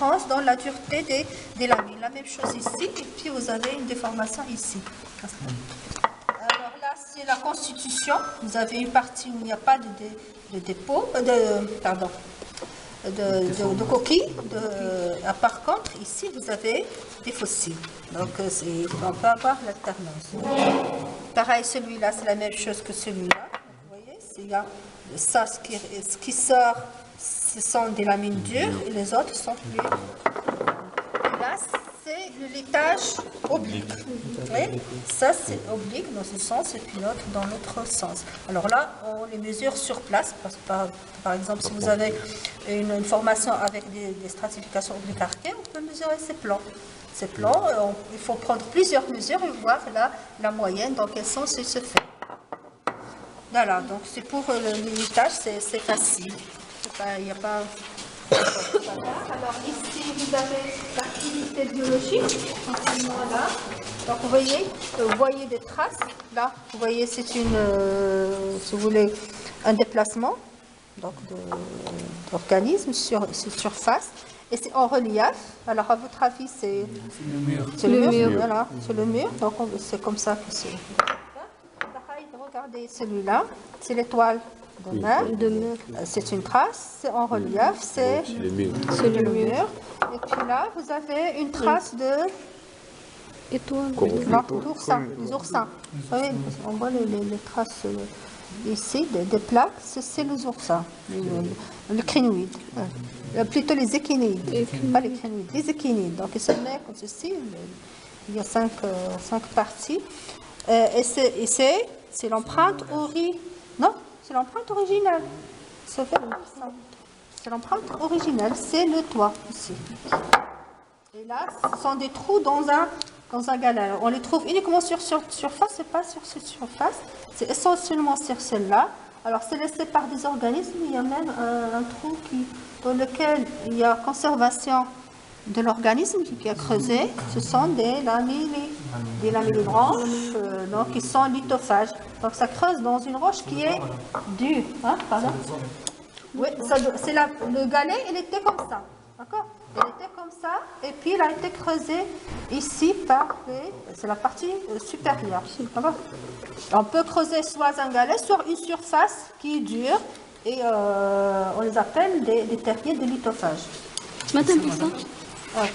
différence dans la dureté des lamines. La même chose ici, et puis vous avez une déformation ici. Alors là, c'est la constitution. Vous avez une partie où il n'y a pas de dépôt, de coquilles. Par contre, ici, vous avez des fossiles. Donc, on peut avoir l'alternance. Pareil, celui-là, c'est la même chose que celui-là. Vous voyez, ça, ce qui sort, ce sont des lamines dures et les autres sont plus. Et là, c'est le laitage oblique. Oui, ça, c'est oblique dans ce sens et puis l'autre dans l'autre sens. Alors là, on les mesure sur place. Parce que par exemple, si vous avez une formation avec des stratifications obliques arquées, on peut mesurer ces plans. Ces plans, il faut prendre plusieurs mesures et voir là, la moyenne, dans quel sens il se fait. Voilà, donc c'est pour le laitage, c'est facile. Il n'y a pas... Alors ici, vous avez l'activité biologique, là. Donc vous voyez des traces. Là, vous voyez, c'est si vous voulez, un déplacement d'organisme sur surface. Et c'est en relief. Alors, à votre avis, c'est le mur. Voilà, c'est le mur. Donc, c'est comme ça que c'est. Pareil, regardez celui-là. C'est l'étoile de mer. C'est une trace. C'est en relief. C'est le mur. Et puis là, vous avez une trace de... Étoile. Les oursins. Vous voyez, on voit les traces ici, des plaques. C'est les oursins. Le crinoïde. Plutôt les échinides, pas les crinoïdes, les échinides. Donc, il se met comme ceci. Il y a cinq parties. Et c'est l'empreinte c'est l'empreinte originale. C'est l'empreinte originale. C'est le toit, ici. Et là, ce sont des trous dans un galet. On les trouve uniquement sur surface et pas sur cette surface. C'est essentiellement sur celle-là. Alors, c'est laissé par des organismes. Il y a même un trou dans lequel il y a conservation de l'organisme qui a creusé. Ce sont des lamelles branches qui sont lithophages. Donc, ça creuse dans une roche qui est dure. Hein, pardon. Oui, le galet, il était comme ça. D'accord? Il était comme ça. Et puis, il a été creusé ici c'est la partie supérieure. On peut creuser soit un galet sur une surface qui est dure et on les appelle des terriers de lithophage. Madame, ça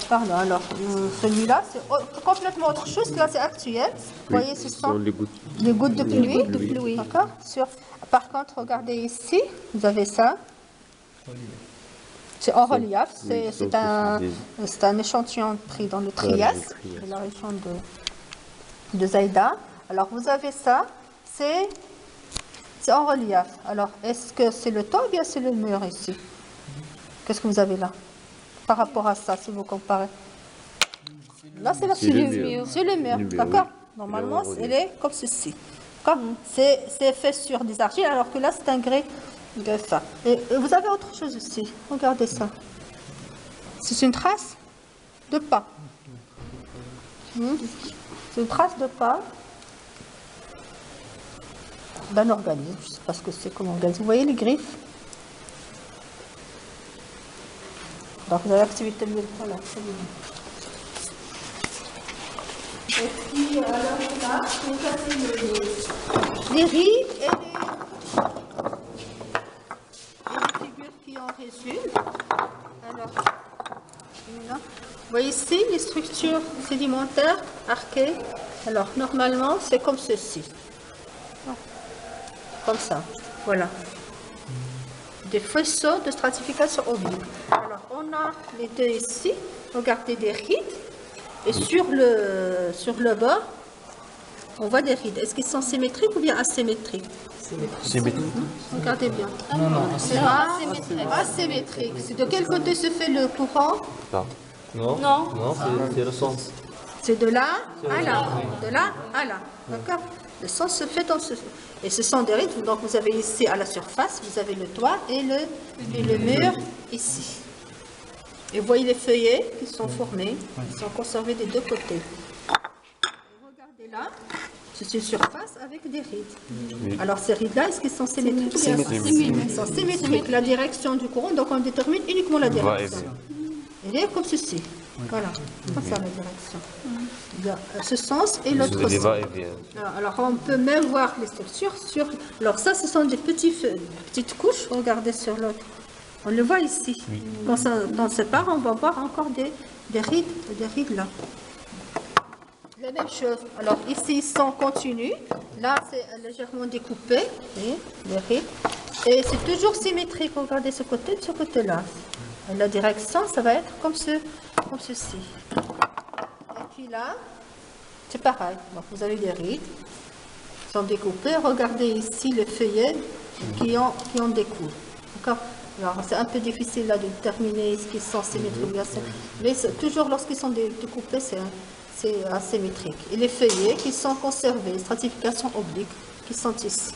pardon, alors celui-là c'est complètement autre chose. Là c'est actuel. Vous voyez, ce sont les gouttes de pluie. D'accord. Par contre, regardez ici, vous avez ça. C'est en relief, c'est un échantillon pris dans le Trias, de la région de Zaïda. Alors vous avez ça, c'est en relief. Alors est-ce que c'est le toit ou bien c'est le mur ici? Qu'est-ce que vous avez là par rapport à ça, si vous comparez? Là c'est le mur, d'accord? Normalement, elle est comme ceci. C'est fait sur des argiles, alors que là c'est un grès. Ça. Et vous avez autre chose ici. Regardez ça. C'est une trace de pas. C'est une trace de pas d'un organisme. Je ne sais pas ce que c'est comme organisme. Vous voyez les griffes? Donc vous avez l'activité de voilà, et puis alors là, les rides et les figures qui en résultent. Alors, vous voyez ici les structures sédimentaires arquées. Alors, normalement, c'est comme ceci. Comme ça. Voilà. Des faisceaux de stratification oblique. Alors, on a les deux ici. Regardez des rides. Et sur le bord, on voit des rides. Est-ce qu'ils sont symétriques ou bien asymétriques? Symétrique. Regardez bien. C'est asymétrique. C'est de quel côté se fait le courant? Non, c'est le sens. C'est de là à là. De là à là. D'accord? Le sens se fait dans ce... Et ce sont des rides. Donc vous avez ici à la surface, vous avez le toit et le mur ici. Et vous voyez les feuillets qui sont formés, qui sont conservés des deux côtés. Et regardez là. C'est une surface avec des rides. Oui. Alors ces rides-là, est-ce qu'ils sont symétriques? Ils sont symétriques. La direction du courant, donc on détermine uniquement la direction. il est comme ceci. Voilà, comme ça la direction. Il y a ce sens et l'autre Les sens. va-et-vient. Alors, on peut même voir les structures sur... Alors ça, ce sont des petites couches. Regardez sur l'autre. On le voit ici. Quand on sépare, on va voir encore des rides là. La même chose. Alors ici, ils sont continus. Là, c'est légèrement découpé. Voyez, les rides. Et c'est toujours symétrique. Regardez ce côté de ce côté-là. La direction, ça va être comme ceci. Et puis là, c'est pareil. Donc, vous avez des rides qui sont découpées. Regardez ici les feuillets qui en découlent. D'accord? Alors, c'est un peu difficile là de déterminer ce qu'ils sont symétriques. Mais toujours lorsqu'ils sont découpés, c'est asymétrique. Et les feuillets qui sont conservés, les stratifications obliques qui sont ici.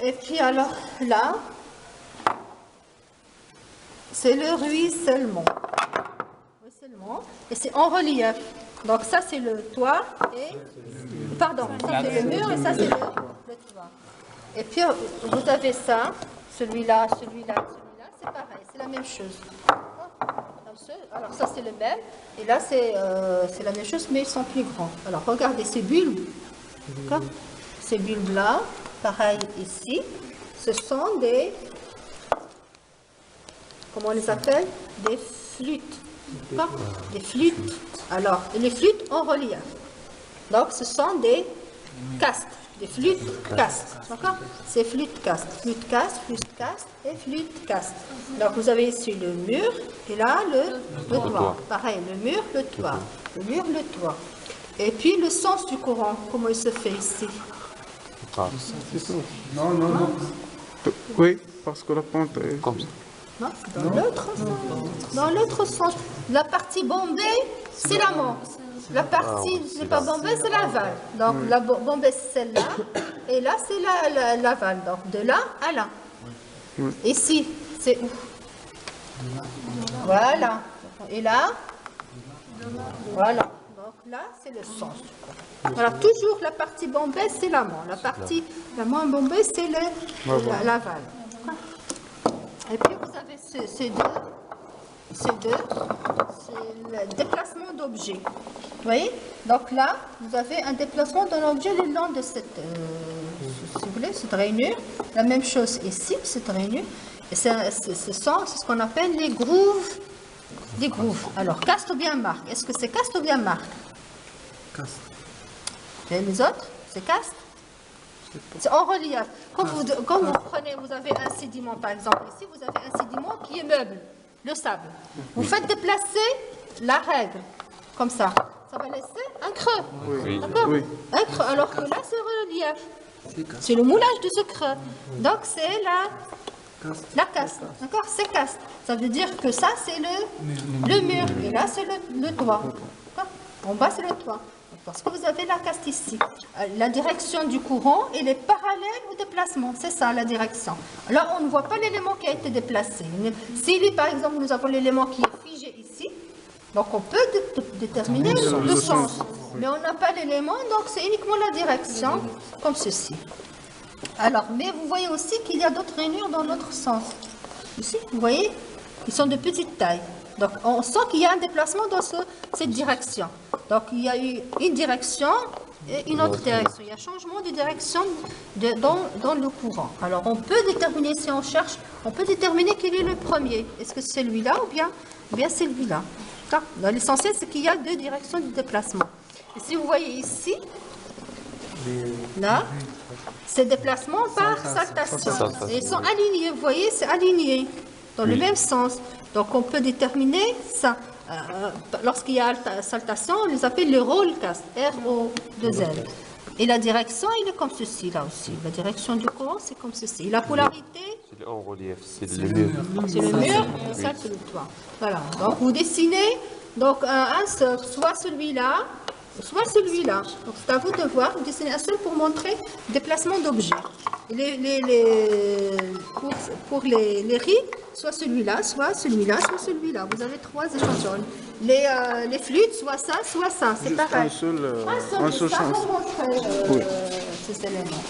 Et puis alors là, c'est le ruissellement. Et c'est en relief. Donc ça c'est le toit et... Pardon, ça c'est le mur et ça c'est le toit. Et puis vous avez ça, celui-là, c'est pareil, c'est la même chose. Alors ça c'est le même, et là c'est la même chose, mais ils sont plus grands. Alors regardez ces bulbes, ces bulbes-là, pareil ici, ce sont des... Comment on les appelle? Des flûtes. Des flûtes. Alors, les flûtes en relief. Donc, ce sont des castes, des flûtes castes. D'accord? C'est flûtes castes, flûte caste et flûte caste. Donc, vous avez ici le mur et là le toit. Pareil, le mur, le toit. Le mur, le toit. Et puis, le sens du courant, comment il se fait ici? Non. Oui, parce que la pente est... Comme ça. Non, dans l'autre sens. La partie bombée, c'est l'amont. La partie n'est pas bombée, c'est l'aval. Donc la bombée, c'est celle-là. Et là, c'est l'aval. Donc de là à là. Ici, c'est où? Voilà. Et là? Voilà. Donc là, c'est le sens. Voilà, toujours la partie bombée, c'est l'amont. La moins bombée, c'est l'aval. Et puis vous avez ces deux, c'est le déplacement d'objet. Vous voyez? Donc là, vous avez un déplacement d'un objet le long de cette, si vous voulez, cette rainure. La même chose ici, cette rainure. Et ce sont ce qu'on appelle les grooves. Des grooves. Alors, caste ou bien marque? Est-ce que c'est caste ou bien marque? Caste. Et les autres, c'est caste? C'est en relief. Quand vous prenez, vous avez un sédiment, par exemple, ici, vous avez un sédiment qui est meuble, le sable. Vous faites déplacer la règle, comme ça. Ça va laisser un creux. Oui. D'accord? Oui. Un creux, alors que là, c'est relief. C'est le moulage de ce creux. Donc, c'est la caste. D'accord? C'est caste. Ça veut dire que ça, c'est le mur. Et là, c'est le toit. D'accord? En bas, c'est le toit. Parce que vous avez la caste ici. La direction du courant, elle est parallèle au déplacement. C'est ça, la direction. Alors, on ne voit pas l'élément qui a été déplacé. Si, par exemple, nous avons l'élément qui est figé ici, donc on peut déterminer le sens. Mais on n'a pas l'élément, donc c'est uniquement la direction, comme ceci. Alors, mais vous voyez aussi qu'il y a d'autres rainures dans l'autre sens. Ici, vous voyez, ils sont de petite taille. Donc, on sent qu'il y a un déplacement dans cette direction. Donc, il y a eu une direction et une autre direction. Il y a changement de direction dans le courant. Alors, on peut déterminer, si on cherche, on peut déterminer quel est le premier. Est-ce que c'est celui-là ou bien celui-là? L'essentiel, c'est qu'il y a deux directions de déplacement. Et si vous voyez ici, là, c'est déplacement par saltation. Et ils sont alignés, vous voyez, c'est aligné dans le même sens. Donc, on peut déterminer ça. Lorsqu'il y a saltation, on les appelle le roll cast, R-O-2-L. Et la direction, il est comme ceci, là aussi. La direction du courant, c'est comme ceci. Et la polarité, C'est en relief, c'est le mur. c'est le mur, et ça, c'est le toit. Voilà. Donc, vous dessinez donc, un seul, soit celui-là, soit celui-là. Donc, c'est à vous de voir. Vous dessinez un seul pour montrer le déplacement d'objets. Pour les rides, soit celui-là, soit celui-là, soit celui-là. Vous avez trois échantillons. Les flûtes, soit ça, c'est pareil. Un seul ça chance. pour montrer ces éléments.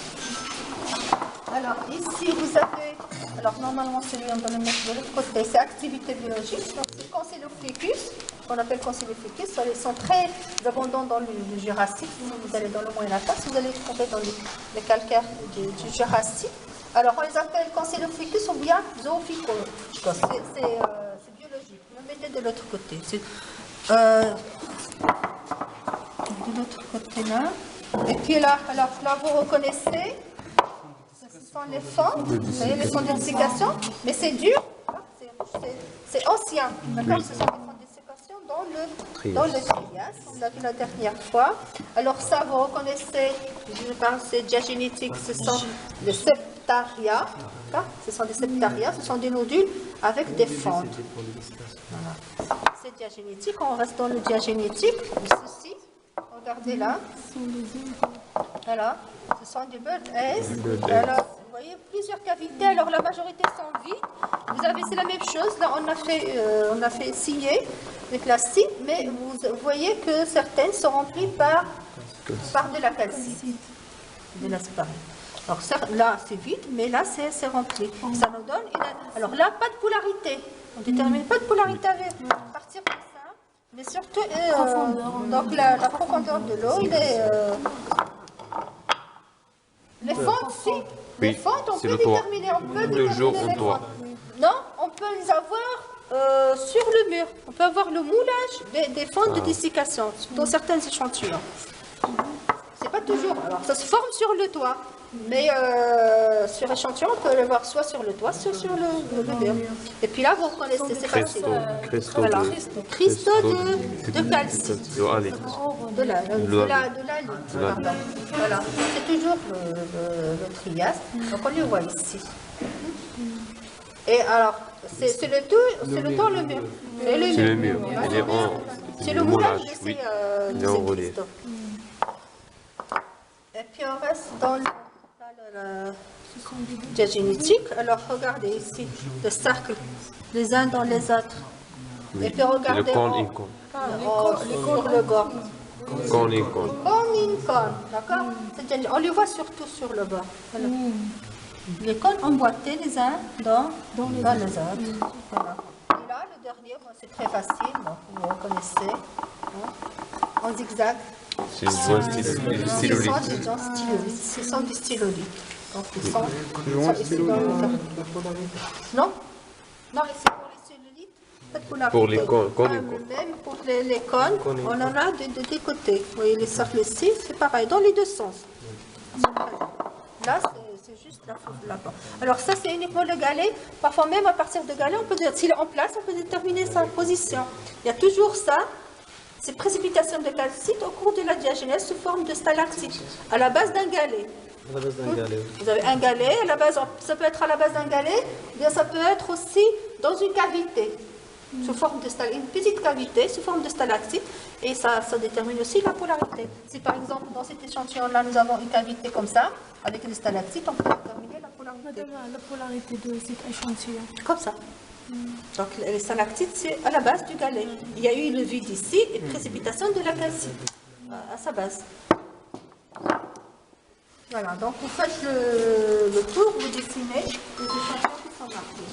Alors, ici, vous avez Alors normalement celui on doit le mettre de l'autre côté, c'est activité biologique. Donc c'est Cancellopithecus, qu'on appelle Cancellopithecus. Ils sont très abondants dans le Jurassique. Si vous allez dans le Moyen-Atlas, vous allez trouver dans les calcaires du Jurassique. Alors on les appelle Cancellopithecus ou bien Zoophycos. C'est biologique. Vous le mettez de l'autre côté. De l'autre côté là. Et puis là, alors là vous reconnaissez, ce sont les fonds, vous voyez les fonds de dessiccation, mais c'est dur, c'est ancien, d'accord? Ce sont des fonds de dessiccation dans le Trias, on l'a vu la dernière fois. Alors ça, vous reconnaissez, je parle, c'est diagénétique, ce sont les septaria, ce sont des septaria, ce sont des nodules avec des fentes. Voilà. C'est diagénétique, on reste dans le diagénétique, ceci. Regardez là. Voilà. Ce sont des bird eggs. Alors, vous voyez plusieurs cavités. Alors, la majorité sont vides. Vous avez, c'est la même chose. Là, on a fait scier avec la scie, mais vous voyez que certaines sont remplies par de la calcite, de l'asparine. Alors, là, c'est vide, mais là, c'est rempli. Ça nous donne alors là, pas de polarité. On ne détermine pas de polarité avec partir de ça. Mais surtout, donc la profondeur de l'eau, il est... les fentes, si. Les fentes, on peut déterminer. Le jour au toit. Non, on peut les avoir sur le mur. On peut avoir le moulage des fentes de dessiccation dans certains échantillons. C'est pas toujours. Alors, ça se forme sur le toit. Mais sur échantillon, on peut le voir soit sur le toit, soit sur le mur. Et puis là, vous reconnaissez, c'est facile. Voilà. Cristaux de calcite. De la Voilà. C'est toujours le Trias. Donc on le voit ici. Et alors, c'est le temps, le mur. C'est le mur. C'est le moulage de ces cristaux. Et puis on reste dans le diagénétique. Alors regardez ici le cercle, les uns dans les autres. Et puis regardez sur le bord. Comme une cône, d'accord? On les voit surtout sur le bord. Voilà. Les cônes emboîtés les uns dans les autres. Voilà. Et là, le dernier, c'est très facile, donc vous reconnaissez. En zigzag. C'est du stylolite. Ce sont des stylolites. Donc, ils sont ici dans le... Non, ici pour les stylulites, pas de polarité. Pour les cônes. Même pour les cônes, on en a de deux côtés. Vous voyez, les cercles ici, c'est pareil, dans les deux sens. Là, c'est juste la forme. Alors ça, c'est uniquement le galet. Parfois même, à partir de galet, on peut dire, s'il est en place, on peut déterminer sa position. Il y a toujours ça. Ces précipitations de calcite au cours de la diagénèse sous forme de stalactite, à la base d'un galet. Vous avez un galet, à la base, ça peut être à la base d'un galet, bien ça peut être aussi dans une cavité, sous forme de stalactite, une petite cavité sous forme de stalactite, et ça détermine aussi la polarité. Si par exemple, dans cet échantillon-là, nous avons une cavité comme ça, avec des stalactites, on peut déterminer la polarité. Madame, la polarité de cet échantillon. Comme ça. Donc les stalactites, c'est à la base du galet. Il y a eu le vide ici et précipitation de la calcite à sa base. Voilà, donc vous faites le tour, vous dessinez les échantillons qui sont marqués.